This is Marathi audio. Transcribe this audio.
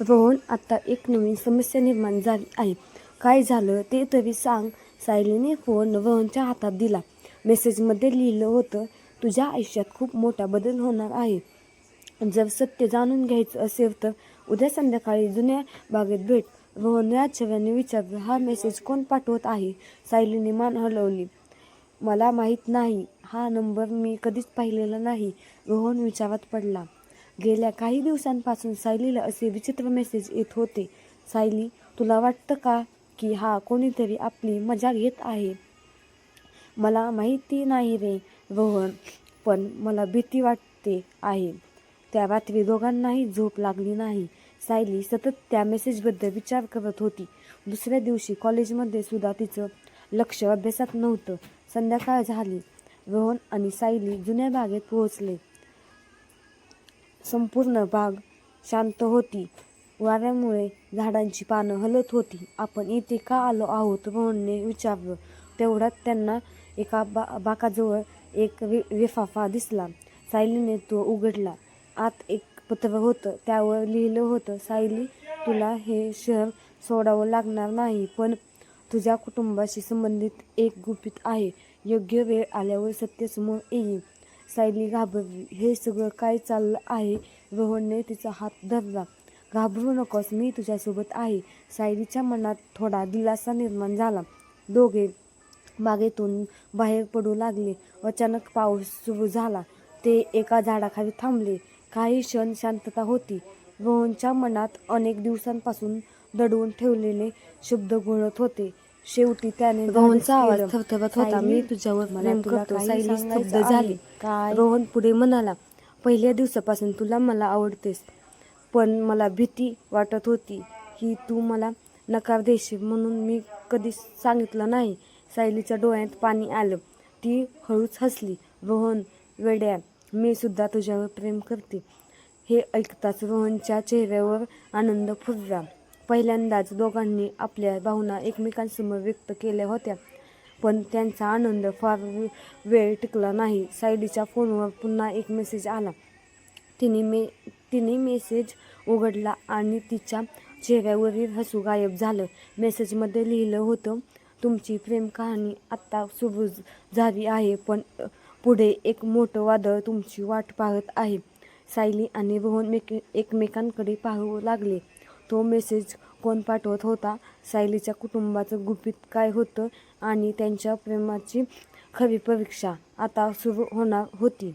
रोहन, आता एक नवीन समस्या निर्माण झाली आहे. काय झालं ते तरी सांग. सायलीने फोन रोहनच्या हातात दिला. मेसेजमध्ये लिहिलं होतं, तुझ्या आयुष्यात खूप मोठा बदल होणार आहे. जर सत्य जाणून घ्यायचं असेल तर उद्या संध्याकाळी जुन्या बागेत भेट. रोहनने आश्चर्याने विचारलं, हा मेसेज कोण पाठवत आहे? सायलीने मान हलवली. मला माहीत नाही. हा नंबर मी कधीच पाहिलेला नाही. रोहन विचारात पडला. गेल्या काही दिवसांपासून सायलीला असे विचित्र मेसेज येत होते. सायली, तुला वाटतं का की हा कोणीतरी आपली मजा घेत आहे? मला माहिती नाही रे रोहन, पण मला भीती वाटते आहे. त्या रात्री दोघांनाही झोप लागली नाही. सायली सतत त्या मेसेजबद्दल विचार करत होती. दुसऱ्या दिवशी कॉलेजमध्ये सुद्धा तिचं लक्ष अभ्यासात नव्हतं. संध्याकाळ झाली. रोहन आणि सायली जुन्या बागेत पोहोचले. संपूर्ण बाग शांत होती. वाऱ्यामुळे झाडांची पानं हलत होती. आपण इथे का आलो आहोत? रोहनने विचारलं. तेवढ्यात त्यांना एका बाकाजवळ एक लिफाफा दिसला. सायलीने तो उघडला. आत एक पत्र होतं. त्यावर लिहिलं होतं, सायली, तुला हे शहर सोडावं लागणार नाही, पण तुझ्या कुटुंबाशी संबंधित एक गुपित आहे. योग्य वेळ आल्यावर सत्य समोर येईल. सायली घाबरली. हे सगळं काय चाललं आहे? रोहनने तिचा हात धरला. घाबरू नकोस, मी तुझ्यासोबत आहे. सायलीच्या मनात थोडा दिलासा निर्माण झाला. दोघे बागेतून बाहेर पडू लागले. अचानक पाऊस सुरू झाला. ते एका झाडाखाली थांबले. काही क्षण शांतता होती. रोहनच्या मनात अनेक दिवसांपासून दडवून ठेवलेले शब्द घोळत होते. शेवटी त्याने रोहनचा आवाज थरथरत होता. मी तुझ्यावर प्रेम करतो. सायली स्तब्ध झाली. रोहन पुढे म्हणाला, पहिल्या दिवसापासून तुला मला आवडतेस, पण मला भीती वाटत होती की तू मला नकार देशील म्हणून मी कधीच सांगितलं नाही. सायलीच्या डोळ्यात पाणी आलं. ती हळूच हसली. रोहन वेड्या, मी सुद्धा तुझ्यावर प्रेम करते. हे ऐकताच रोहनच्या चेहऱ्यावर आनंद फुलला. पहिल्यांदाच दोघांनी आपल्या भावना एकमेकांसमोर व्यक्त केल्या होत्या. पण त्यांचा आनंद फार वेळ टिकला नाही. सायलीच्या फोनवर पुन्हा एक मेसेज आला. तिने मेसेज उघडला आणि तिच्या चेहऱ्यावरील हसू गायब झालं. मेसेजमध्ये लिहिलं होतं, तुमची प्रेम कहाणी आत्ता सुरू झाली आहे, पण पुढे एक मोठं वादळ तुमची वाट पाहत आहे. सायली आणि रोहन एकमेकांकडे पाहू लागले. तो मेसेज कोण पाठवत होता? सायलीच्या कुटुंबाचं गुपित काय होतं? आणि त्यांच्या प्रेमाची खरी परीक्षा आता सुरू होणार होती.